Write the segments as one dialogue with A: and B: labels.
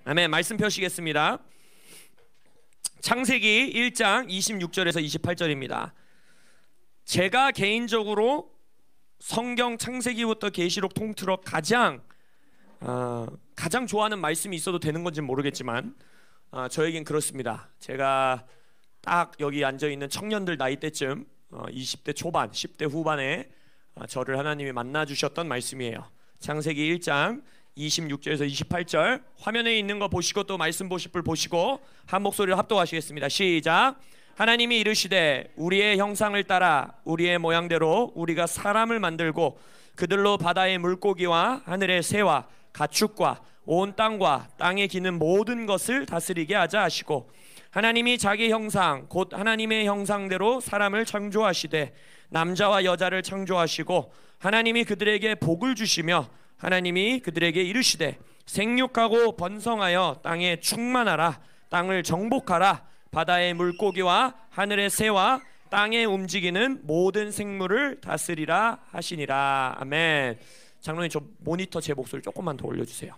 A: 아멘. 말씀 펴시겠습니다. 창세기 1장 26절에서 28절입니다. 제가 개인적으로 성경 창세기부터 계시록 통틀어 가장 좋아하는 말씀이 있어도 되는 건지 모르겠지만 저에겐 그렇습니다. 제가 딱 여기 앉아있는 청년들 나이대쯤 20대 초반, 10대 후반에 저를 하나님이 만나주셨던 말씀이에요. 창세기 1장 26절에서 28절 화면에 있는 거 보시고 또 말씀 보실 분 보시고 한 목소리로 합독하시겠습니다. 시작. 하나님이 이르시되 우리의 형상을 따라 우리의 모양대로 우리가 사람을 만들고 그들로 바다의 물고기와 하늘의 새와 가축과 온 땅과 땅에 기는 모든 것을 다스리게 하자 하시고 하나님이 자기 형상 곧 하나님의 형상대로 사람을 창조하시되 남자와 여자를 창조하시고 하나님이 그들에게 복을 주시며 하나님이 그들에게 이르시되 생육하고 번성하여 땅에 충만하라 땅을 정복하라 바다의 물고기와 하늘의 새와 땅에 움직이는 모든 생물을 다스리라 하시니라. 아멘. 장로님 저 모니터 제 목소리 조금만 더 올려주세요.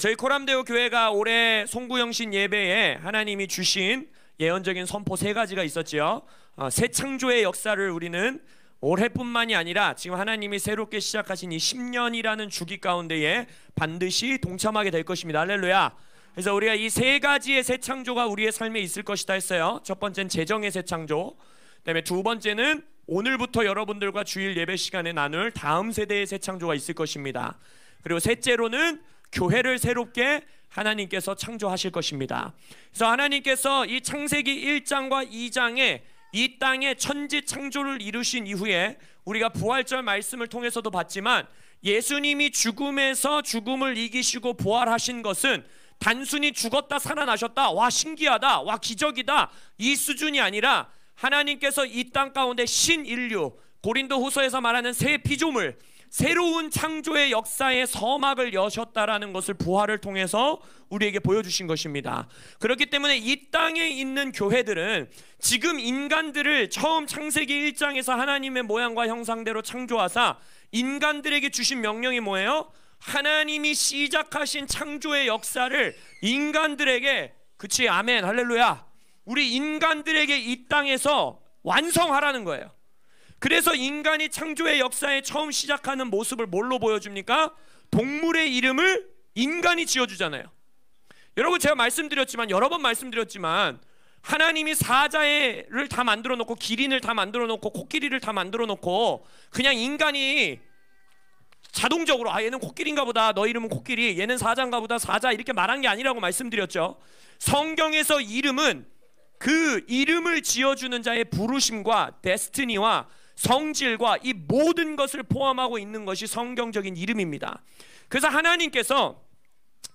A: 저희 코람데오 교회가 올해 송구영신 예배에 하나님이 주신 예언적인 선포 3가지가 있었지요. 새 창조의 역사를 우리는 올해뿐만이 아니라 지금 하나님이 새롭게 시작하신 이 10년이라는 주기 가운데에 반드시 동참하게 될 것입니다. 할렐루야. 그래서 우리가 이 3가지의 새 창조가 우리의 삶에 있을 것이다 했어요. 첫 번째는 재정의 새 창조, 그다음에 두 번째는 오늘부터 여러분들과 주일 예배 시간에 나눌 다음 세대의 새 창조가 있을 것입니다. 그리고 셋째로는 교회를 새롭게 하나님께서 창조하실 것입니다. 그래서 하나님께서 이 창세기 1장과 2장에 이 땅에 천지 창조를 이루신 이후에 우리가 부활절 말씀을 통해서도 봤지만 예수님이 죽음에서 죽음을 이기시고 부활하신 것은 단순히 죽었다 살아나셨다, 와 신기하다, 와 기적이다 이 수준이 아니라 하나님께서 이 땅 가운데 신인류, 고린도후서에서 말하는 새 피조물, 새로운 창조의 역사의 서막을 여셨다라는 것을 부활을 통해서 우리에게 보여주신 것입니다. 그렇기 때문에 이 땅에 있는 교회들은 지금 인간들을 처음 창세기 1장에서 하나님의 모양과 형상대로 창조하사 인간들에게 주신 명령이 뭐예요? 하나님이 시작하신 창조의 역사를 인간들에게, 그치, 아멘, 할렐루야, 우리 인간들에게 이 땅에서 완성하라는 거예요. 그래서 인간이 창조의 역사에 처음 시작하는 모습을 뭘로 보여줍니까? 동물의 이름을 인간이 지어주잖아요. 여러분 제가 말씀드렸지만 여러 번 말씀드렸지만 하나님이 사자를 다 만들어 놓고 기린을 다 만들어 놓고 코끼리를 다 만들어 놓고 그냥 인간이 자동적으로 얘는 코끼리인가 보다, 너 이름은 코끼리, 얘는 사자인가 보다, 사자, 이렇게 말한 게 아니라고 말씀드렸죠. 성경에서 이름은 그 이름을 지어주는 자의 부르심과 데스티니와 성질과 이 모든 것을 포함하고 있는 것이 성경적인 이름입니다. 그래서 하나님께서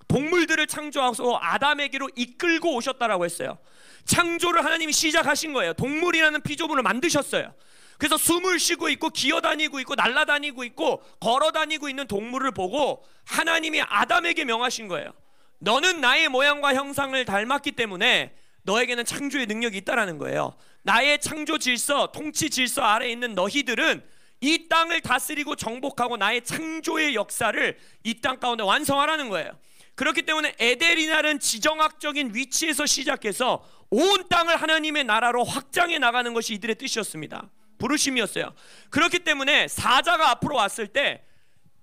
A: 동물들을 창조하고 아담에게로 이끌고 오셨다라고 했어요. 창조를 하나님이 시작하신 거예요. 동물이라는 피조물을 만드셨어요. 그래서 숨을 쉬고 있고 기어다니고 있고 날아다니고 있고 걸어다니고 있는 동물을 보고 하나님이 아담에게 명하신 거예요. 너는 나의 모양과 형상을 닮았기 때문에 너에게는 창조의 능력이 있다라는 거예요. 나의 창조 질서, 통치 질서 아래에 있는 너희들은 이 땅을 다스리고 정복하고 나의 창조의 역사를 이 땅 가운데 완성하라는 거예요. 그렇기 때문에 에덴이라는 지정학적인 위치에서 시작해서 온 땅을 하나님의 나라로 확장해 나가는 것이 이들의 뜻이었습니다. 부르심이었어요. 그렇기 때문에 사자가 앞으로 왔을 때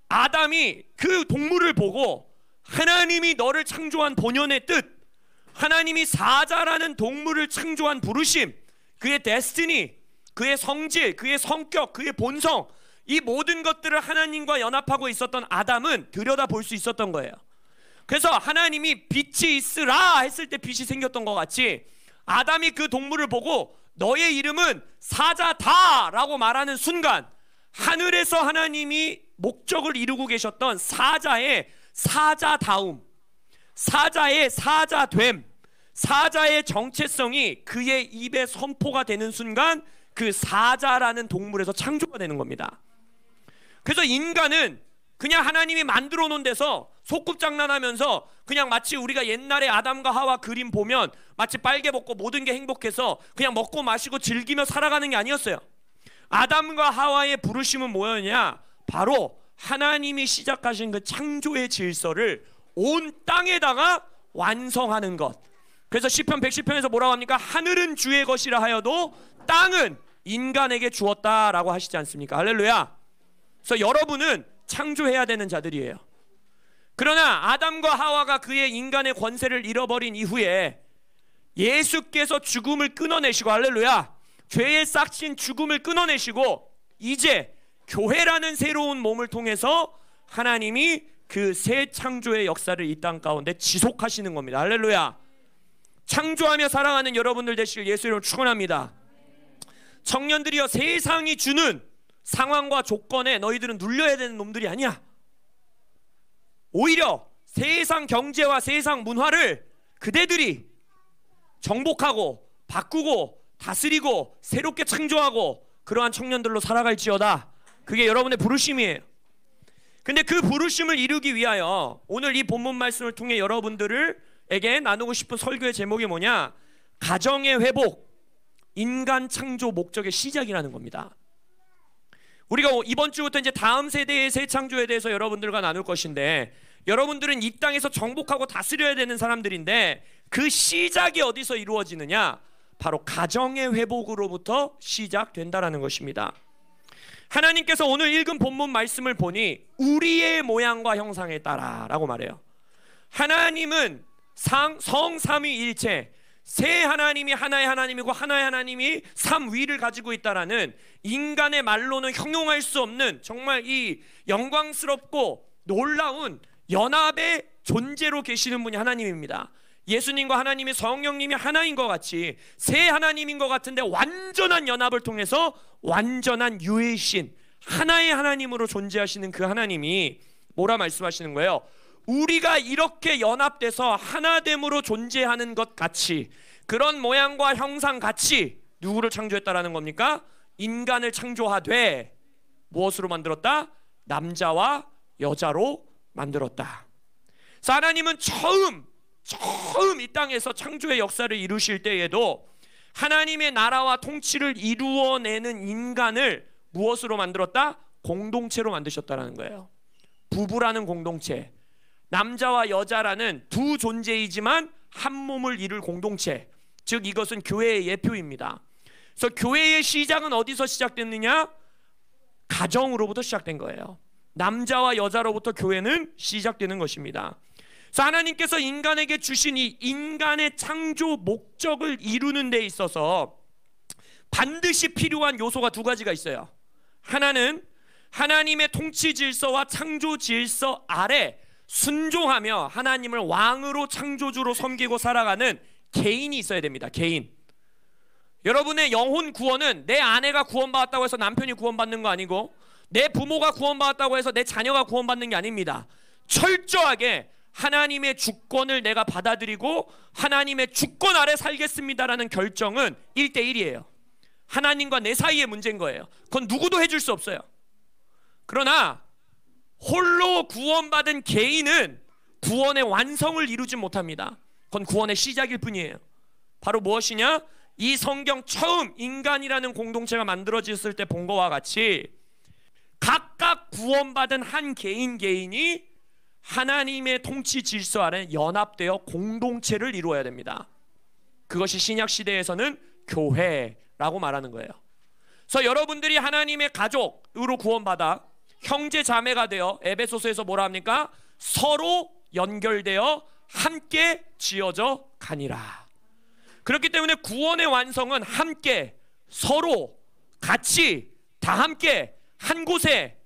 A: 아담이 그 동물을 보고 하나님이 너를 창조한 본연의 뜻, 하나님이 사자라는 동물을 창조한 부르심, 그의 데스티니, 그의 성질, 그의 성격, 그의 본성, 이 모든 것들을 하나님과 연합하고 있었던 아담은 들여다볼 수 있었던 거예요. 그래서 하나님이 빛이 있으라 했을 때 빛이 생겼던 것 같이 아담이 그 동물을 보고 너의 이름은 사자다 라고 말하는 순간 하늘에서 하나님이 목적을 이루고 계셨던 사자의 사자다움, 사자의 사자됨, 사자의 정체성이 그의 입에 선포가 되는 순간 그 사자라는 동물에서 창조가 되는 겁니다. 그래서 인간은 그냥 하나님이 만들어 놓은 데서 소꿉장난하면서 그냥 마치 우리가 옛날에 아담과 하와 그림 보면 마치 빨개 먹고 모든 게 행복해서 그냥 먹고 마시고 즐기며 살아가는 게 아니었어요. 아담과 하와의 부르심은 뭐였냐? 바로 하나님이 시작하신 그 창조의 질서를 온 땅에다가 완성하는 것. 그래서 시편 110편에서 뭐라고 합니까? 하늘은 주의 것이라 하여도 땅은 인간에게 주었다라고 하시지 않습니까? 할렐루야. 그래서 여러분은 창조해야 되는 자들이에요. 그러나 아담과 하와가 그의 인간의 권세를 잃어버린 이후에 예수께서 죽음을 끊어내시고, 할렐루야, 죄의 싹신 죽음을 끊어내시고 이제 교회라는 새로운 몸을 통해서 하나님이 그 새 창조의 역사를 이 땅 가운데 지속하시는 겁니다. 할렐루야. 창조하며 살아가는 여러분들 되시길 예수 이름으로 축원합니다. 청년들이여, 세상이 주는 상황과 조건에 너희들은 눌려야 되는 놈들이 아니야. 오히려 세상 경제와 세상 문화를 그대들이 정복하고 바꾸고 다스리고 새롭게 창조하고 그러한 청년들로 살아갈지어다. 그게 여러분의 부르심이에요. 근데 그 부르심을 이루기 위하여 오늘 이 본문 말씀을 통해 여러분들에게 나누고 싶은 설교의 제목이 뭐냐? 가정의 회복, 인간 창조 목적의 시작이라는 겁니다. 우리가 이번 주부터 이제 다음 세대의 새 창조에 대해서 여러분들과 나눌 것인데, 여러분들은 이 땅에서 정복하고 다스려야 되는 사람들인데 그 시작이 어디서 이루어지느냐? 바로 가정의 회복으로부터 시작된다라는 것입니다. 하나님께서 오늘 읽은 본문 말씀을 보니 우리의 모양과 형상에 따라 라고 말해요. 하나님은 성삼위일체, 세 하나님이 하나의 하나님이고 하나의 하나님이 삼위를 가지고 있다라는 인간의 말로는 형용할 수 없는 정말 이 영광스럽고 놀라운 연합의 존재로 계시는 분이 하나님입니다. 예수님과 하나님이 성령님이 하나인 것 같이 세 하나님인 것 같은데 완전한 연합을 통해서 완전한 유일신 하나의 하나님으로 존재하시는 그 하나님이 뭐라 말씀하시는 거예요? 우리가 이렇게 연합돼서 하나됨으로 존재하는 것 같이, 그런 모양과 형상 같이 누구를 창조했다라는 겁니까? 인간을 창조하되 무엇으로 만들었다? 남자와 여자로 만들었다. 그래서 하나님은 처음 이 땅에서 창조의 역사를 이루실 때에도 하나님의 나라와 통치를 이루어내는 인간을 무엇으로 만들었다? 공동체로 만드셨다는 거예요. 부부라는 공동체, 남자와 여자라는 두 존재이지만 한 몸을 이룰 공동체, 즉 이것은 교회의 예표입니다. 그래서 교회의 시작은 어디서 시작됐느냐? 가정으로부터 시작된 거예요. 남자와 여자로부터 교회는 시작되는 것입니다. 그래서 하나님께서 인간에게 주신 이 인간의 창조 목적을 이루는 데 있어서 반드시 필요한 요소가 두 가지가 있어요. 하나는 하나님의 통치 질서와 창조 질서 아래 순종하며 하나님을 왕으로 창조주로 섬기고 살아가는 개인이 있어야 됩니다. 개인. 여러분의 영혼 구원은 내 아내가 구원받았다고 해서 남편이 구원받는 거 아니고, 내 부모가 구원받았다고 해서 내 자녀가 구원받는 게 아닙니다. 철저하게 하나님의 주권을 내가 받아들이고 하나님의 주권 아래 살겠습니다라는 결정은 1대1이에요. 하나님과 내 사이의 문제인 거예요. 그건 누구도 해줄 수 없어요. 그러나 홀로 구원받은 개인은 구원의 완성을 이루지 못합니다. 그건 구원의 시작일 뿐이에요. 바로 무엇이냐? 이 성경 처음 인간이라는 공동체가 만들어졌을 때 본 것과 같이 각각 구원받은 한 개인이 하나님의 통치 질서 아래 연합되어 공동체를 이루어야 됩니다. 그것이 신약 시대에서는 교회라고 말하는 거예요. 그래서 여러분들이 하나님의 가족으로 구원받아 형제 자매가 되어 에베소서에서 뭐라 합니까? 서로 연결되어 함께 지어져 가니라. 그렇기 때문에 구원의 완성은 함께, 서로, 같이, 다 함께, 한 곳에,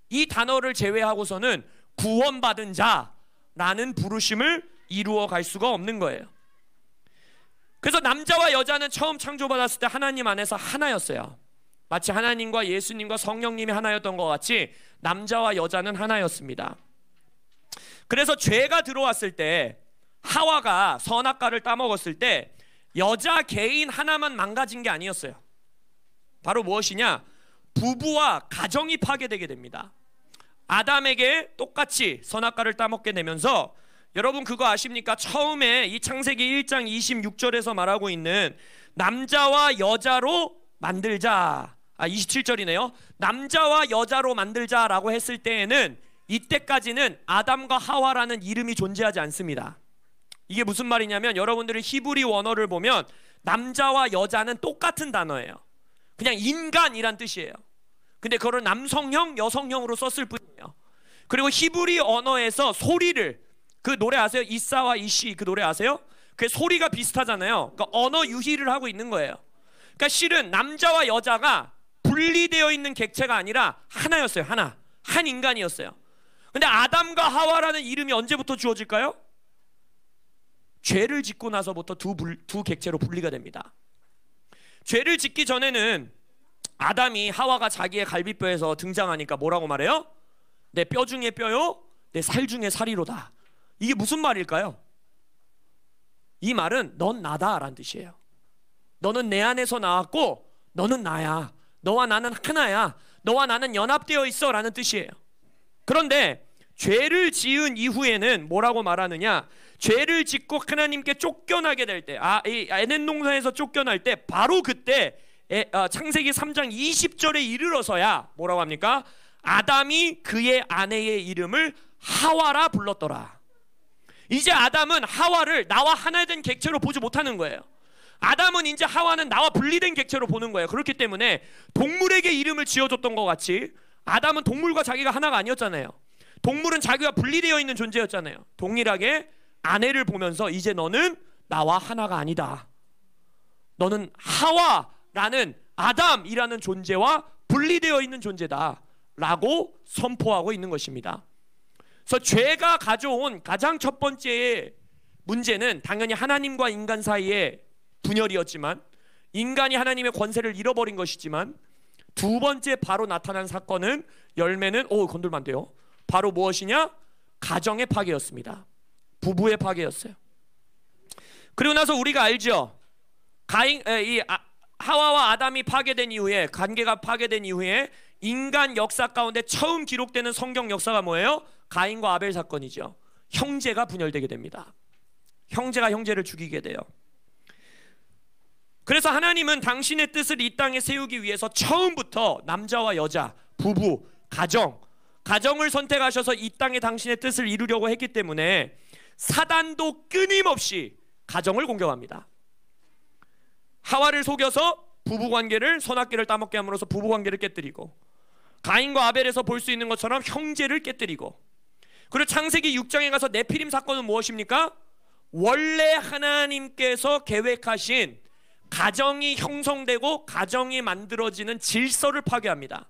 A: 이 단어를 제외하고서는 구원받은 자라는 부르심을 이루어 갈 수가 없는 거예요. 그래서 남자와 여자는 처음 창조받았을 때 하나님 안에서 하나였어요. 마치 하나님과 예수님과 성령님이 하나였던 것 같이 남자와 여자는 하나였습니다. 그래서 죄가 들어왔을 때, 하와가 선악과를 따먹었을 때 여자 개인 하나만 망가진 게 아니었어요. 바로 무엇이냐? 부부와 가정이 파괴되게 됩니다. 아담에게 똑같이 선악과를 따먹게 되면서, 여러분 그거 아십니까? 처음에 이 창세기 1장 26절에서 말하고 있는 남자와 여자로 만들자, 27절이네요. 남자와 여자로 만들자라고 했을 때에는 이때까지는 아담과 하와라는 이름이 존재하지 않습니다. 이게 무슨 말이냐면 여러분들이 히브리 원어를 보면 남자와 여자는 똑같은 단어예요. 그냥 인간이란 뜻이에요. 근데 그걸 남성형, 여성형으로 썼을 뿐이에요. 그리고 히브리 언어에서 소리를, 그 노래 아세요? 이사와 이시, 그 노래 아세요? 그 소리가 비슷하잖아요. 그러니까 언어 유희를 하고 있는 거예요. 그러니까 실은 남자와 여자가 분리되어 있는 객체가 아니라 하나였어요. 하나. 한 인간이었어요. 근데 아담과 하와라는 이름이 언제부터 주어질까요? 죄를 짓고 나서부터 두 객체로 분리가 됩니다. 죄를 짓기 전에는 아담이 하와가 자기의 갈비뼈에서 등장하니까 뭐라고 말해요? 내 뼈 중에 뼈요, 내 살 중에 살이로다. 이게 무슨 말일까요? 이 말은 넌 나다 라는 뜻이에요. 너는 내 안에서 나왔고 너는 나야. 너와 나는 하나야. 너와 나는 연합되어 있어 라는 뜻이에요. 그런데 죄를 지은 이후에는 뭐라고 말하느냐? 죄를 짓고 하나님께 쫓겨나게 될 때, 이 에덴 동산에서 쫓겨날 때 바로 그때 창세기 3장 20절에 이르러서야 뭐라고 합니까? 아담이 그의 아내의 이름을 하와라 불렀더라. 이제 아담은 하와를 나와 하나 된 객체로 보지 못하는 거예요. 아담은 이제 하와는 나와 분리된 객체로 보는 거예요. 그렇기 때문에 동물에게 이름을 지어줬던 것 같이 아담은 동물과 자기가 하나가 아니었잖아요. 동물은 자기가 분리되어 있는 존재였잖아요. 동일하게 아내를 보면서 이제 너는 나와 하나가 아니다. 너는 하와라는 아담이라는 존재와 분리되어 있는 존재다 라고 선포하고 있는 것입니다. 그래서 죄가 가져온 가장 첫 번째 문제는 당연히 하나님과 인간 사이의 분열이었지만, 인간이 하나님의 권세를 잃어버린 것이지만, 두 번째 바로 나타난 사건은, 열매는 건들면 안 돼요. 바로 무엇이냐? 가정의 파괴였습니다. 부부의 파괴였어요. 그리고 나서 우리가 알죠. 하와와 아담이 파괴된 이후에, 관계가 파괴된 이후에 인간 역사 가운데 처음 기록되는 성경 역사가 뭐예요? 가인과 아벨 사건이죠. 형제가 분열되게 됩니다. 형제가 형제를 죽이게 돼요. 그래서 하나님은 당신의 뜻을 이 땅에 세우기 위해서 처음부터 남자와 여자, 부부, 가정을 선택하셔서 이 땅에 당신의 뜻을 이루려고 했기 때문에 사단도 끊임없이 가정을 공격합니다. 하와를 속여서 부부관계를, 선악과를 따먹게 함으로써 부부관계를 깨뜨리고, 가인과 아벨에서 볼 수 있는 것처럼 형제를 깨뜨리고, 그리고 창세기 6장에 가서 네피림 사건은 무엇입니까? 원래 하나님께서 계획하신 가정이 형성되고 가정이 만들어지는 질서를 파괴합니다.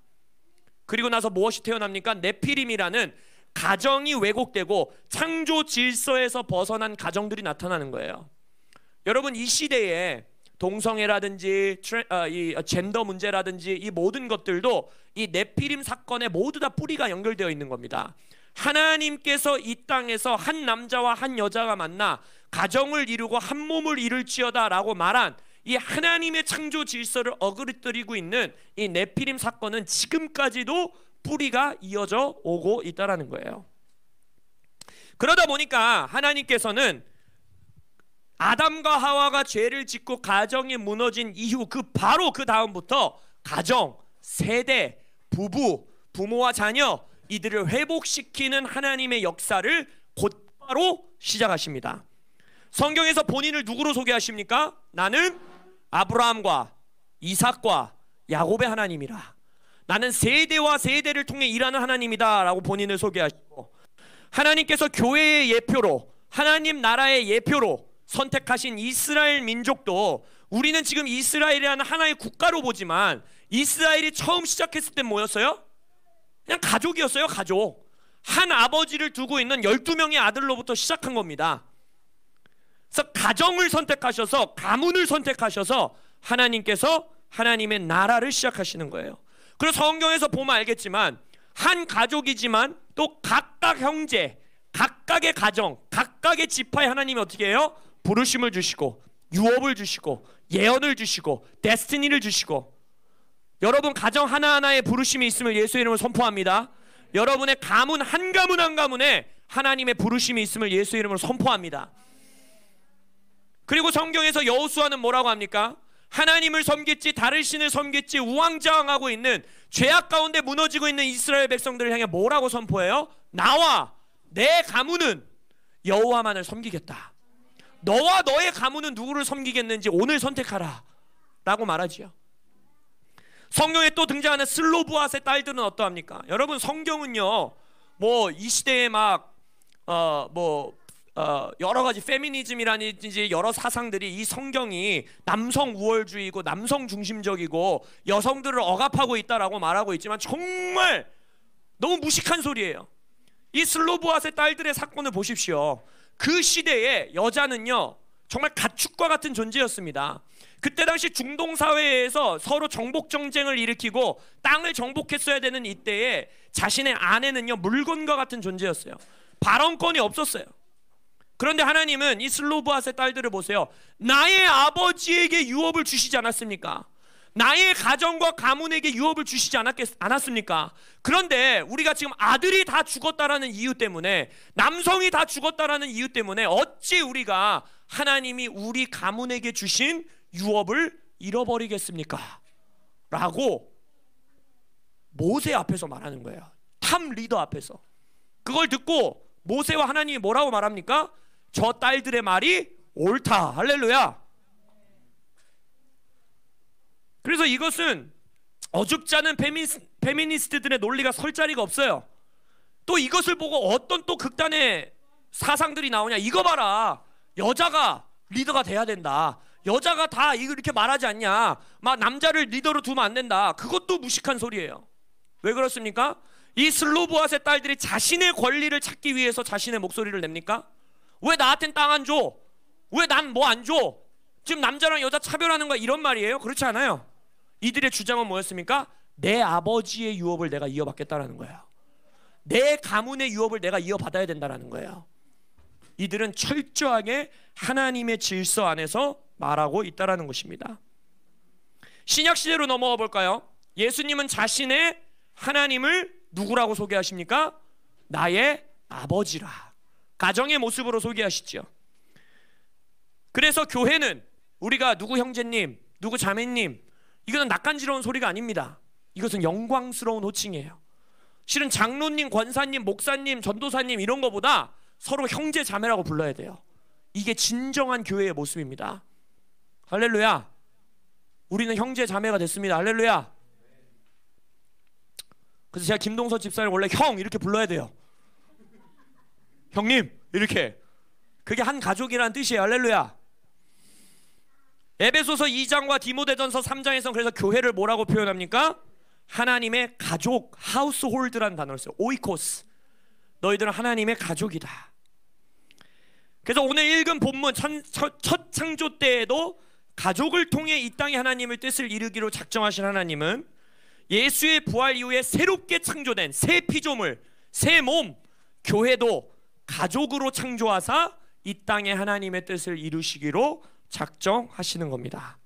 A: 그리고 나서 무엇이 태어납니까? 네피림이라는 가정이 왜곡되고 창조 질서에서 벗어난 가정들이 나타나는 거예요. 여러분, 이 시대에 동성애라든지 이 젠더 문제라든지 이 모든 것들도 이 네피림 사건에 모두 다 뿌리가 연결되어 있는 겁니다. 하나님께서 이 땅에서 한 남자와 한 여자가 만나 가정을 이루고 한 몸을 이룰지어다 라고 말한 이 하나님의 창조 질서를 어그러뜨리고 있는 이 네피림 사건은 지금까지도 뿌리가 이어져 오고 있다는 거예요. 그러다 보니까 하나님께서는 아담과 하와가 죄를 짓고 가정이 무너진 이후 바로 그 다음부터 가정, 세대, 부모와 자녀, 이들을 회복시키는 하나님의 역사를 곧바로 시작하십니다. 성경에서 본인을 누구로 소개하십니까? 나는 아브라함과 이삭과 야곱의 하나님이라. 나는 세대와 세대를 통해 일하는 하나님이다 라고 본인을 소개하시고, 하나님께서 교회의 예표로, 하나님 나라의 예표로 선택하신 이스라엘 민족도, 우리는 지금 이스라엘이라는 하나의 국가로 보지만 이스라엘이 처음 시작했을 땐 뭐였어요? 그냥 가족이었어요. 가족. 한 아버지를 두고 있는 12명의 아들로부터 시작한 겁니다. 그래서 가정을 선택하셔서, 가문을 선택하셔서 하나님께서 하나님의 나라를 시작하시는 거예요. 그래서 성경에서 보면 알겠지만 한 가족이지만 또 각각 형제, 각각의 가정, 각각의 지파에 하나님이 어떻게 해요? 부르심을 주시고, 유업을 주시고, 예언을 주시고, 데스티니를 주시고, 여러분 가정 하나하나에 부르심이 있음을 예수의 이름으로 선포합니다. 여러분의 가문 한 가문 한 가문에 하나님의 부르심이 있음을 예수의 이름으로 선포합니다. 그리고 성경에서 여호수아는 뭐라고 합니까? 하나님을 섬길지 다른 신을 섬길지 우왕좌왕하고 있는 죄악 가운데 무너지고 있는 이스라엘 백성들을 향해 뭐라고 선포해요? 나와 내 가문은 여호와만을 섬기겠다. 너와 너의 가문은 누구를 섬기겠는지 오늘 선택하라 라고 말하지요. 성경에 또 등장하는 슬로브앗의 딸들은 어떠합니까? 여러분, 성경은요 뭐 이 시대에 막 여러 가지 페미니즘이라든지 여러 사상들이 이 성경이 남성 우월주의고 남성 중심적이고 여성들을 억압하고 있다라고 말하고 있지만 정말 너무 무식한 소리예요. 이 슬로브앗의 딸들의 사건을 보십시오. 그 시대에 여자는요 정말 가축과 같은 존재였습니다. 그때 당시 중동 사회에서 서로 정복 정쟁을 일으키고 땅을 정복했어야 되는 이때에 자신의 아내는요 물건과 같은 존재였어요. 발언권이 없었어요. 그런데 하나님은 이 슬로브앗의 딸들을 보세요. 나의 아버지에게 유업을 주시지 않았습니까? 나의 가정과 가문에게 유업을 주시지 않았습니까? 그런데 우리가 지금 아들이 다 죽었다라는 이유 때문에, 남성이 다 죽었다라는 이유 때문에 어찌 우리가 하나님이 우리 가문에게 주신 유업을 잃어버리겠습니까? 라고 모세 앞에서 말하는 거예요. 탑 리더 앞에서. 그걸 듣고 모세와 하나님이 뭐라고 말합니까? 저 딸들의 말이 옳다. 할렐루야. 그래서 이것은 어줍지 않은 페미니스트들의 논리가 설 자리가 없어요. 또 이것을 보고 어떤 또 극단의 사상들이 나오냐. 이거 봐라, 여자가 리더가 돼야 된다, 여자가 다 이렇게 말하지 않냐, 막 남자를 리더로 두면 안 된다. 그것도 무식한 소리예요. 왜 그렇습니까? 이 슬로브앗의 딸들이 자신의 권리를 찾기 위해서 자신의 목소리를 냅니까? 왜 나한텐 땅 안 줘? 왜 난 뭐 안 줘? 지금 남자랑 여자 차별하는 거야, 이런 말이에요? 그렇지 않아요. 이들의 주장은 뭐였습니까? 내 아버지의 유업을 내가 이어받겠다라는 거예요. 내 가문의 유업을 내가 이어받아야 된다라는 거예요. 이들은 철저하게 하나님의 질서 안에서 말하고 있다라는 것입니다. 신약 시대로 넘어가 볼까요? 예수님은 자신의 하나님을 누구라고 소개하십니까? 나의 아버지라, 가정의 모습으로 소개하시죠. 그래서 교회는 우리가 누구 형제님, 누구 자매님, 이거는 낯간지러운 소리가 아닙니다. 이것은 영광스러운 호칭이에요. 실은 장로님, 권사님, 목사님, 전도사님 이런 거보다 서로 형제 자매라고 불러야 돼요. 이게 진정한 교회의 모습입니다. 할렐루야. 우리는 형제 자매가 됐습니다. 할렐루야. 그래서 제가 김동서 집사를 원래 형 이렇게 불러야 돼요. 형님 이렇게. 그게 한 가족이라는 뜻이에요. 할렐루야. 에베소서 2장과 디모데전서 3장에서 그래서 교회를 뭐라고 표현합니까? 하나님의 가족, 하우스홀드라는 단어를 써요. 오이코스. 너희들은 하나님의 가족이다. 그래서 오늘 읽은 본문 첫 창조 때에도 가족을 통해 이 땅에 하나님의 뜻을 이루기로 작정하신 하나님은 예수의 부활 이후에 새롭게 창조된 새 피조물, 새 몸, 교회도 가족으로 창조하사 이 땅에 하나님의 뜻을 이루시기로 작정하시는 겁니다.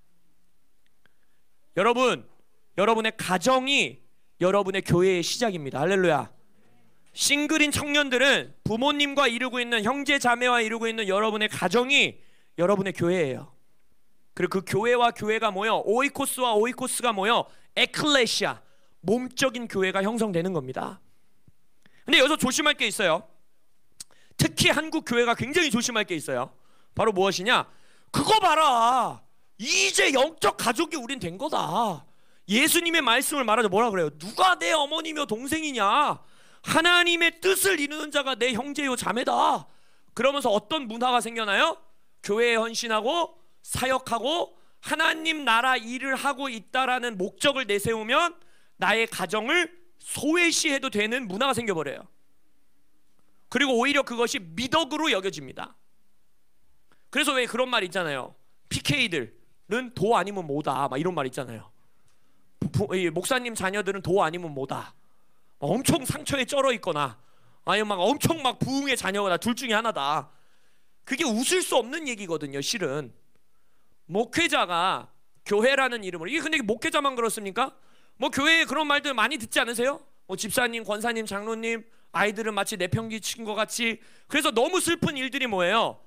A: 여러분, 여러분의 가정이 여러분의 교회의 시작입니다. 할렐루야. 싱글인 청년들은 부모님과 이루고 있는, 형제 자매와 이루고 있는 여러분의 가정이 여러분의 교회예요. 그리고 그 교회와 교회가 모여, 오이코스와 오이코스가 모여 에클레시아, 몸적인 교회가 형성되는 겁니다. 근데 여기서 조심할 게 있어요. 특히 한국 교회가 굉장히 조심할 게 있어요. 바로 무엇이냐? 그거 봐라, 이제 영적 가족이 우린 된 거다. 예수님의 말씀을 말하자 뭐라 그래요? 누가 내 어머니며 동생이냐? 하나님의 뜻을 이루는 자가 내 형제요 자매다. 그러면서 어떤 문화가 생겨나요? 교회에 헌신하고 사역하고 하나님 나라 일을 하고 있다라는 목적을 내세우면 나의 가정을 소외시해도 되는 문화가 생겨버려요. 그리고 오히려 그것이 미덕으로 여겨집니다. 그래서 왜 그런 말 있잖아요. PK들은 도 아니면 뭐다, 막 이런 말 있잖아요. 목사님 자녀들은 도 아니면 뭐다, 엄청 상처에 쩔어 있거나 아니면 막 엄청 막 부흥의 자녀거나 둘 중에 하나다. 그게 웃을 수 없는 얘기거든요. 실은 목회자가 교회라는 이름으로, 이게 근데 목회자만 그렇습니까? 뭐 교회에 그런 말들 많이 듣지 않으세요? 뭐 집사님, 권사님, 장로님, 아이들은 마치 내평기 친 것 같이. 그래서 너무 슬픈 일들이 뭐예요?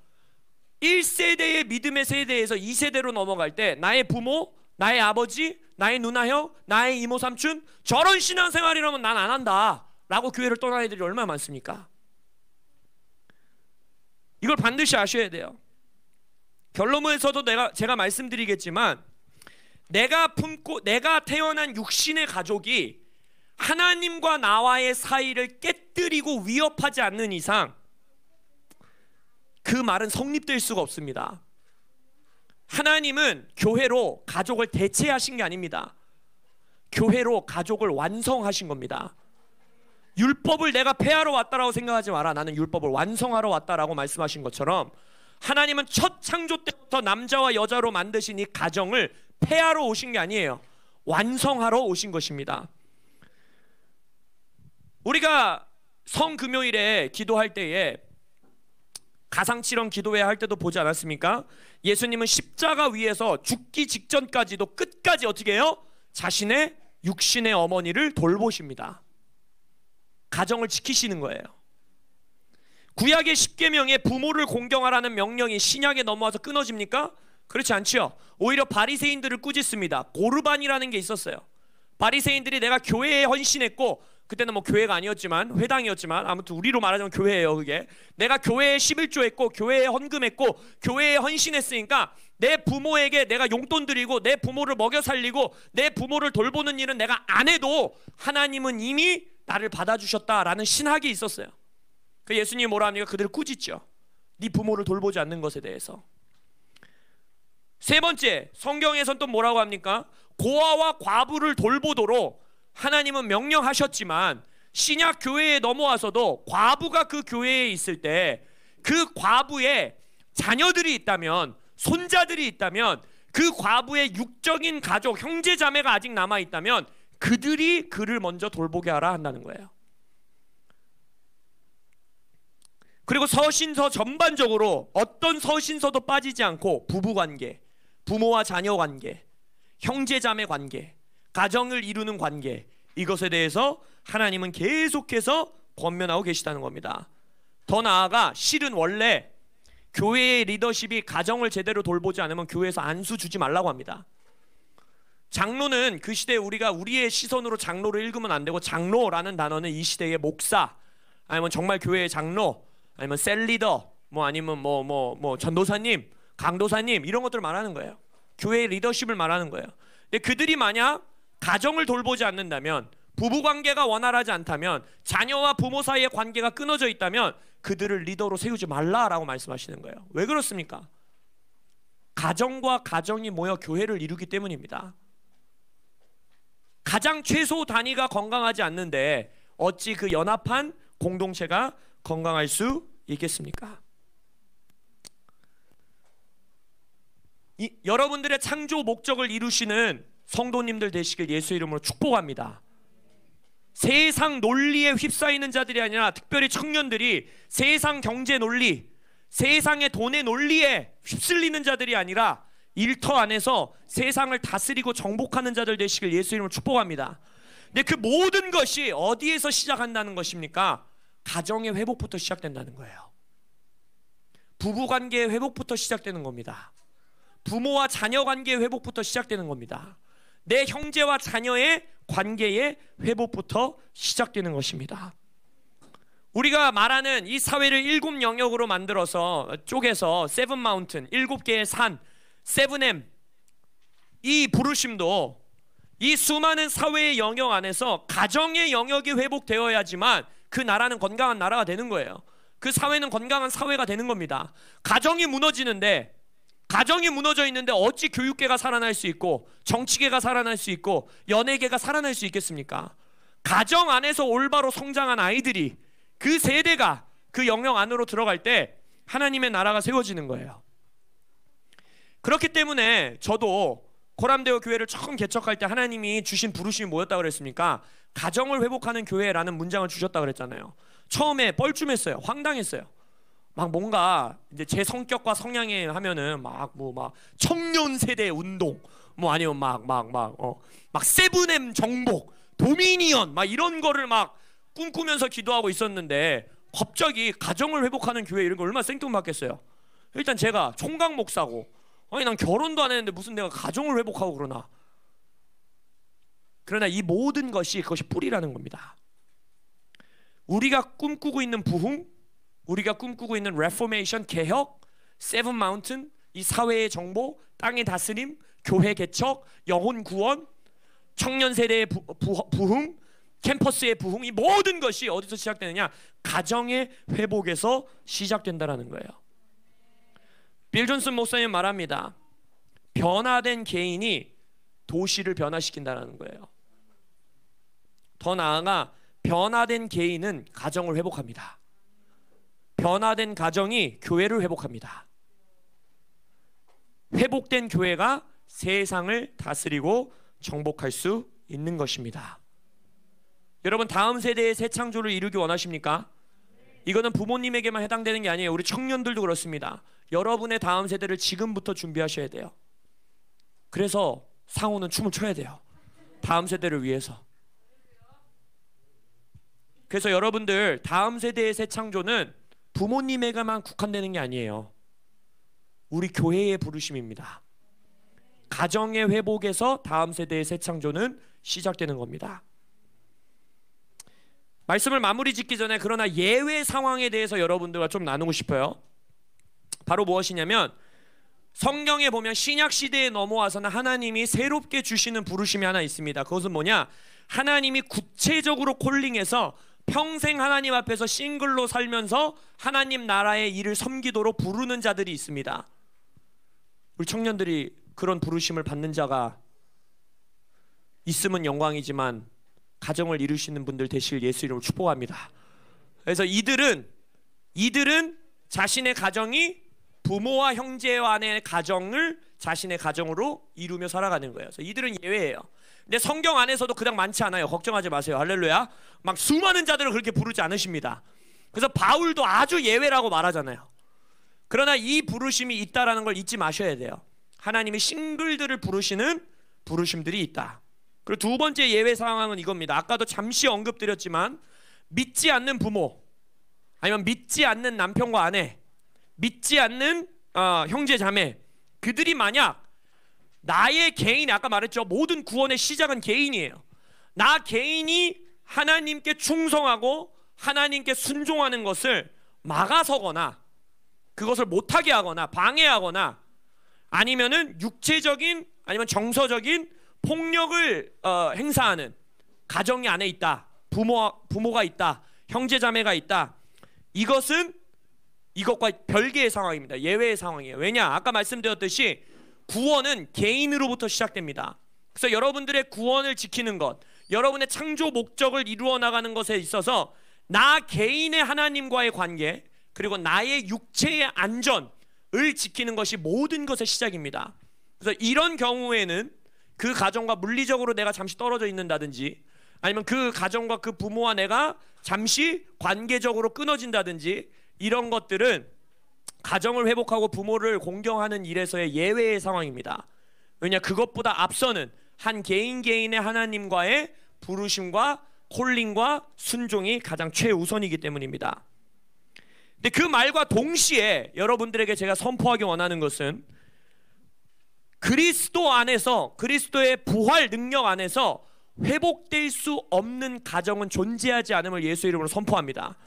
A: 1세대의 믿음의 세대에서 2세대로 넘어갈 때 나의 부모, 나의 아버지, 나의 누나 형, 나의 이모 삼촌 저런 신앙생활이라면 난 안 한다 라고 교회를 떠난 애들이 얼마나 많습니까? 이걸 반드시 아셔야 돼요. 결론에서도 제가 말씀드리겠지만, 내가 태어난 육신의 가족이 하나님과 나와의 사이를 깨뜨리고 위협하지 않는 이상 그 말은 성립될 수가 없습니다. 하나님은 교회로 가족을 대체하신 게 아닙니다. 교회로 가족을 완성하신 겁니다. 율법을 내가 폐하러 왔다라고 생각하지 마라. 나는 율법을 완성하러 왔다라고 말씀하신 것처럼, 하나님은 첫 창조 때부터 남자와 여자로 만드신 이 가정을 폐하러 오신 게 아니에요. 완성하러 오신 것입니다. 우리가 성금요일에 기도할 때에 가상칠언 기도회 할 때도 보지 않았습니까? 예수님은 십자가 위에서 죽기 직전까지도 끝까지 어떻게 해요? 자신의 육신의 어머니를 돌보십니다. 가정을 지키시는 거예요. 구약의 십계명에 부모를 공경하라는 명령이 신약에 넘어와서 끊어집니까? 그렇지 않죠. 오히려 바리새인들을 꾸짖습니다. 고르반이라는 게 있었어요. 바리새인들이 내가 교회에 헌신했고, 그때는 뭐 교회가 아니었지만 회당이었지만 아무튼 우리로 말하자면 교회예요. 그게 내가 교회에 11조 했고 교회에 헌금했고 교회에 헌신했으니까 내 부모에게 내가 용돈 드리고 내 부모를 먹여 살리고 내 부모를 돌보는 일은 내가 안 해도 하나님은 이미 나를 받아주셨다라는 신학이 있었어요. 그 예수님이 뭐라 합니까? 그들을 꾸짖죠. 네 부모를 돌보지 않는 것에 대해서. 세 번째, 성경에선 또 뭐라고 합니까? 고아와 과부를 돌보도록 하나님은 명령하셨지만, 신약 교회에 넘어와서도 과부가 그 교회에 있을 때 그 과부의 자녀들이 있다면, 손자들이 있다면, 그 과부의 육적인 가족, 형제 자매가 아직 남아 있다면 그들이 그를 먼저 돌보게 하라 한다는 거예요. 그리고 서신서 전반적으로 어떤 서신서도 빠지지 않고 부부관계, 부모와 자녀 관계, 형제 자매 관계, 가정을 이루는 관계, 이것에 대해서 하나님은 계속해서 권면하고 계시다는 겁니다. 더 나아가 실은 원래 교회의 리더십이 가정을 제대로 돌보지 않으면 교회에서 안수 주지 말라고 합니다. 장로는 그 시대에 우리가 우리의 시선으로 장로를 읽으면 안 되고, 장로라는 단어는 이 시대의 목사, 아니면 정말 교회의 장로, 아니면 셀리더, 뭐 아니면 뭐 전도사님, 강도사님, 이런 것들을 말하는 거예요. 교회의 리더십을 말하는 거예요. 근데 그들이 만약 가정을 돌보지 않는다면, 부부관계가 원활하지 않다면, 자녀와 부모 사이의 관계가 끊어져 있다면 그들을 리더로 세우지 말라라고 말씀하시는 거예요. 왜 그렇습니까? 가정과 가정이 모여 교회를 이루기 때문입니다. 가장 최소 단위가 건강하지 않는데 어찌 그 연합한 공동체가 건강할 수 있겠습니까? 여러분들의 창조 목적을 이루시는 성도님들 되시길 예수 이름으로 축복합니다. 세상 논리에 휩싸이는 자들이 아니라, 특별히 청년들이 세상 경제 논리, 세상의 돈의 논리에 휩쓸리는 자들이 아니라 일터 안에서 세상을 다스리고 정복하는 자들 되시길 예수 이름으로 축복합니다. 근데 그 모든 것이 어디에서 시작한다는 것입니까? 가정의 회복부터 시작된다는 거예요. 부부관계의 회복부터 시작되는 겁니다. 부모와 자녀 관계의 회복부터 시작되는 겁니다. 내 형제와 자녀의 관계의 회복부터 시작되는 것입니다. 우리가 말하는 이 사회를 7 영역으로 만들어서 쪼개서 세븐 마운튼, 7개의 산, 세븐엠, 이 부르심도 이 수많은 사회의 영역 안에서 가정의 영역이 회복되어야지만 그 나라는 건강한 나라가 되는 거예요. 그 사회는 건강한 사회가 되는 겁니다. 가정이 무너지는데, 가정이 무너져 있는데 어찌 교육계가 살아날 수 있고 정치계가 살아날 수 있고 연예계가 살아날 수 있겠습니까? 가정 안에서 올바로 성장한 아이들이, 그 세대가 그 영역 안으로 들어갈 때 하나님의 나라가 세워지는 거예요. 그렇기 때문에 저도 코람데오 교회를 처음 개척할 때 하나님이 주신 부르심이 뭐였다고 그랬습니까? 가정을 회복하는 교회라는 문장을 주셨다고 그랬잖아요. 처음에 뻘쭘했어요. 황당했어요. 막 뭔가 이제 제 성격과 성향에 하면은 막 청년 세대 운동, 뭐 아니면 막 세븐엠 정복, 도미니언 막 이런 거를 막 꿈꾸면서 기도하고 있었는데, 갑자기 가정을 회복하는 교회 이런 거 얼마나 생뚱맞겠어요. 일단 제가 총각 목사고 아니 난 결혼도 안 했는데 무슨 내가 가정을 회복하고 그러나. 그러나 이 모든 것이 그것이 뿌리라는 겁니다. 우리가 꿈꾸고 있는 부흥, 우리가 꿈꾸고 있는 레포메이션, 개혁, 세븐 마운틴, 이 사회의 정보, 땅의 다스림, 교회 개척, 영혼 구원, 청년 세대의 부흥, 캠퍼스의 부흥, 이 모든 것이 어디서 시작되느냐? 가정의 회복에서 시작된다라는 거예요. 빌 존슨 목사님 말합니다. 변화된 개인이 도시를 변화시킨다는 거예요. 더 나아가 변화된 개인은 가정을 회복합니다. 변화된 가정이 교회를 회복합니다. 회복된 교회가 세상을 다스리고 정복할 수 있는 것입니다. 여러분, 다음 세대의 새 창조를 이루기 원하십니까? 이거는 부모님에게만 해당되는 게 아니에요. 우리 청년들도 그렇습니다. 여러분의 다음 세대를 지금부터 준비하셔야 돼요. 그래서 상호는 춤을 춰야 돼요. 다음 세대를 위해서. 그래서 여러분들, 다음 세대의 새 창조는 부모님에게만 국한되는 게 아니에요. 우리 교회의 부르심입니다. 가정의 회복에서 다음 세대의 새 창조는 시작되는 겁니다. 말씀을 마무리 짓기 전에 그러나 예외 상황에 대해서 여러분들과 좀 나누고 싶어요. 바로 무엇이냐면, 성경에 보면 신약 시대에 넘어와서는 하나님이 새롭게 주시는 부르심이 하나 있습니다. 그것은 뭐냐? 하나님이 구체적으로 콜링해서 평생 하나님 앞에서 싱글로 살면서 하나님 나라의 일을 섬기도록 부르는 자들이 있습니다. 우리 청년들이 그런 부르심을 받는 자가 있으면 영광이지만 가정을 이루시는 분들 되실 예수 이름으로 축복합니다. 그래서 이들은 자신의 가정이 부모와 형제와 아내의 가정을 자신의 가정으로 이루며 살아가는 거예요. 그래서 이들은 예외예요. 근데 성경 안에서도 그닥 많지 않아요. 걱정하지 마세요. 할렐루야. 막 수많은 자들을 그렇게 부르지 않으십니다. 그래서 바울도 아주 예외라고 말하잖아요. 그러나 이 부르심이 있다라는 걸 잊지 마셔야 돼요. 하나님이 싱글들을 부르시는 부르심들이 있다. 그리고 두 번째 예외 상황은 이겁니다. 아까도 잠시 언급드렸지만, 믿지 않는 부모, 아니면 믿지 않는 남편과 아내, 믿지 않는 형제 자매, 그들이 만약 나의 개인, 아까 말했죠, 모든 구원의 시작은 개인이에요. 나 개인이 하나님께 충성하고 하나님께 순종하는 것을 막아서거나 그것을 못하게 하거나 방해하거나 아니면은 육체적인 아니면 정서적인 폭력을 행사하는 가정이 안에 있다, 부모가 있다, 형제자매가 있다, 이것과 별개의 상황입니다. 예외의 상황이에요. 왜냐? 아까 말씀드렸듯이 구원은 개인으로부터 시작됩니다. 그래서 여러분들의 구원을 지키는 것, 여러분의 창조 목적을 이루어 나가는 것에 있어서 나 개인의 하나님과의 관계, 그리고 나의 육체의 안전을 지키는 것이 모든 것의 시작입니다. 그래서 이런 경우에는 그 가정과 물리적으로 내가 잠시 떨어져 있는다든지, 아니면 그 가정과 그 부모와 내가 잠시 관계적으로 끊어진다든지, 이런 것들은 가정을 회복하고 부모를 공경하는 일에서의 예외의 상황입니다. 왜냐? 그것보다 앞서는 한 개인의 하나님과의 부르심과 콜링과 순종이 가장 최우선이기 때문입니다. 근데 그 말과 동시에 여러분들에게 제가 선포하기 원하는 것은, 그리스도 안에서, 그리스도의 부활 능력 안에서 회복될 수 없는 가정은 존재하지 않음을 예수 이름으로 선포합니다.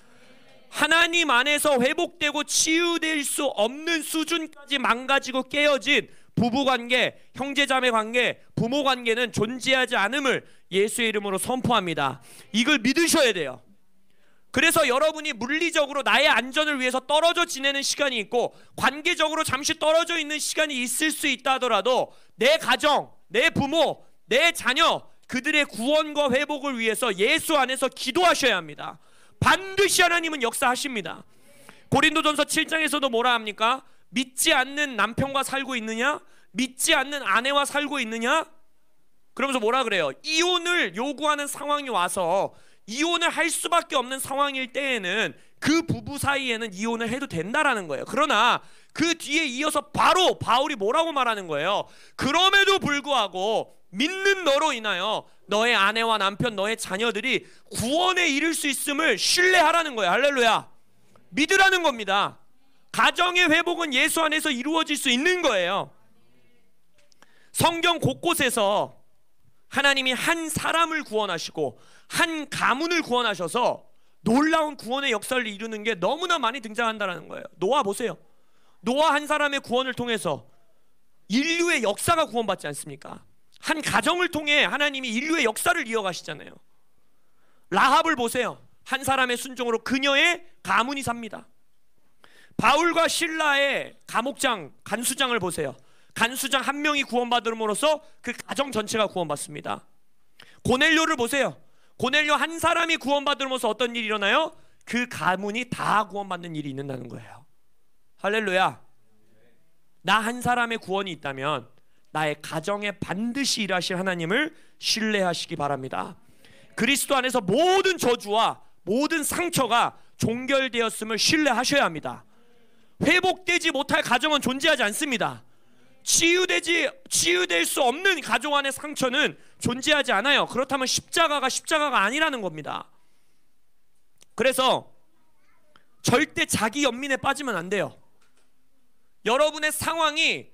A: 하나님 안에서 회복되고 치유될 수 없는 수준까지 망가지고 깨어진 부부관계, 형제자매 관계, 부모 관계는 존재하지 않음을 예수의 이름으로 선포합니다. 이걸 믿으셔야 돼요. 그래서 여러분이 물리적으로 나의 안전을 위해서 떨어져 지내는 시간이 있고 관계적으로 잠시 떨어져 있는 시간이 있을 수 있다 하더라도, 내 가정, 내 부모, 내 자녀, 그들의 구원과 회복을 위해서 예수 안에서 기도하셔야 합니다. 반드시 하나님은 역사하십니다. 고린도전서 7장에서도 뭐라 합니까? 믿지 않는 남편과 살고 있느냐? 믿지 않는 아내와 살고 있느냐? 그러면서 뭐라 그래요? 이혼을 요구하는 상황이 와서 이혼을 할 수밖에 없는 상황일 때에는 그 부부 사이에는 이혼을 해도 된다라는 거예요. 그러나 그 뒤에 이어서 바로 바울이 뭐라고 말하는 거예요? 그럼에도 불구하고 믿는 너로 인하여 너의 아내와 남편, 너의 자녀들이 구원에 이를 수 있음을 신뢰하라는 거예요. 할렐루야. 믿으라는 겁니다. 가정의 회복은 예수 안에서 이루어질 수 있는 거예요. 성경 곳곳에서 하나님이 한 사람을 구원하시고 한 가문을 구원하셔서 놀라운 구원의 역사를 이루는 게 너무나 많이 등장한다는 거예요. 노아 보세요. 노아 한 사람의 구원을 통해서 인류의 역사가 구원받지 않습니까? 한 가정을 통해 하나님이 인류의 역사를 이어가시잖아요. 라합을 보세요. 한 사람의 순종으로 그녀의 가문이 삽니다. 바울과 실라의 감옥장, 간수장을 보세요. 간수장 한 명이 구원받음으로써 그 가정 전체가 구원받습니다. 고넬료를 보세요. 고넬료 한 사람이 구원받음으로써 어떤 일이 일어나요? 그 가문이 다 구원받는 일이 있는다는 거예요. 할렐루야. 나 한 사람의 구원이 있다면 나의 가정에 반드시 일하실 하나님을 신뢰하시기 바랍니다. 그리스도 안에서 모든 저주와 모든 상처가 종결되었음을 신뢰하셔야 합니다. 회복되지 못할 가정은 존재하지 않습니다. 치유될 수 없는 가정 안의 상처는 존재하지 않아요. 그렇다면 십자가가 아니라는 겁니다. 그래서 절대 자기 연민에 빠지면 안 돼요. 여러분의 상황이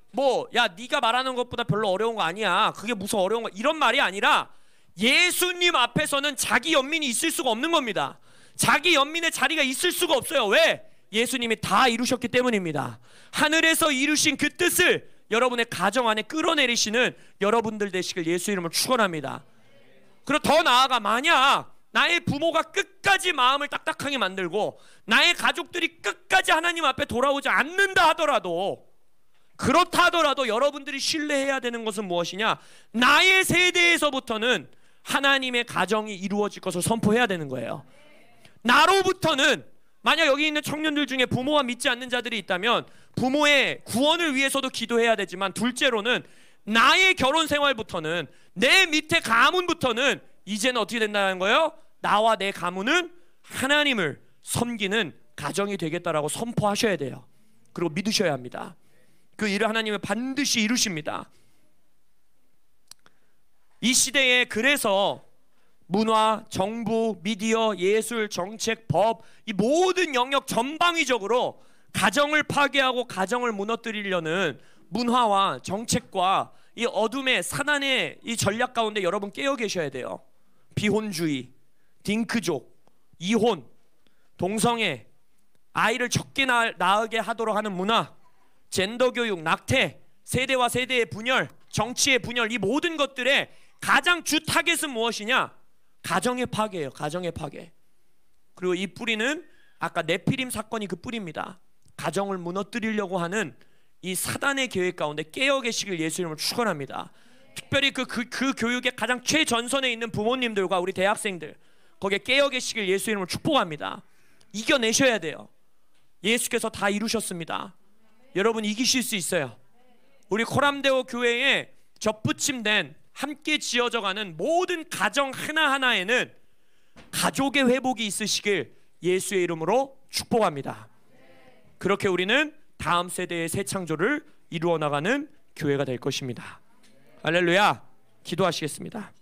A: 야 네가 말하는 것보다 별로 어려운 거 아니야, 그게 무슨 어려운 거, 이런 말이 아니라 예수님 앞에서는 자기 연민이 있을 수가 없는 겁니다. 자기 연민의 자리가 있을 수가 없어요. 왜? 예수님이 다 이루셨기 때문입니다. 하늘에서 이루신 그 뜻을 여러분의 가정 안에 끌어내리시는 여러분들 되시길 예수 이름으로 축원합니다. 그리고 더 나아가 만약 나의 부모가 끝까지 마음을 딱딱하게 만들고 나의 가족들이 끝까지 하나님 앞에 돌아오지 않는다 하더라도, 그렇다 하더라도 여러분들이 신뢰해야 되는 것은 무엇이냐? 나의 세대에서부터는 하나님의 가정이 이루어질 것을 선포해야 되는 거예요. 나로부터는, 만약 여기 있는 청년들 중에 부모와 믿지 않는 자들이 있다면 부모의 구원을 위해서도 기도해야 되지만, 둘째로는 나의 결혼 생활부터는, 내 밑에 가문부터는 이제는 어떻게 된다는 거예요? 나와 내 가문은 하나님을 섬기는 가정이 되겠다라고 선포하셔야 돼요. 그리고 믿으셔야 합니다. 그 일을 하나님은 반드시 이루십니다. 이 시대에 그래서 문화, 정부, 미디어, 예술, 정책, 법, 이 모든 영역 전방위적으로 가정을 파괴하고 가정을 무너뜨리려는 문화와 정책과 이 어둠의 사단의 이 전략 가운데 여러분 깨어 계셔야 돼요. 비혼주의, 딩크족, 이혼, 동성애, 아이를 적게 낳게 하도록 하는 문화, 젠더 교육, 낙태, 세대와 세대의 분열, 정치의 분열, 이 모든 것들의 가장 주 타겟은 무엇이냐? 가정의 파괴예요. 가정의 파괴. 그리고 이 뿌리는 아까 네피림 사건이 그 뿌리입니다. 가정을 무너뜨리려고 하는 이 사단의 계획 가운데 깨어 계시길 예수 이름으로 축원합니다. 특별히 그 교육의 가장 최전선에 있는 부모님들과 우리 대학생들, 거기에 깨어 계시길 예수 이름으로 축복합니다. 이겨내셔야 돼요. 예수께서 다 이루셨습니다. 여러분 이기실 수 있어요. 우리 코람데오 교회에 접붙임된 함께 지어져가는 모든 가정 하나하나에는 가족의 회복이 있으시길 예수의 이름으로 축복합니다. 그렇게 우리는 다음 세대의 새 창조를 이루어 나가는 교회가 될 것입니다. 할렐루야. 기도하시겠습니다.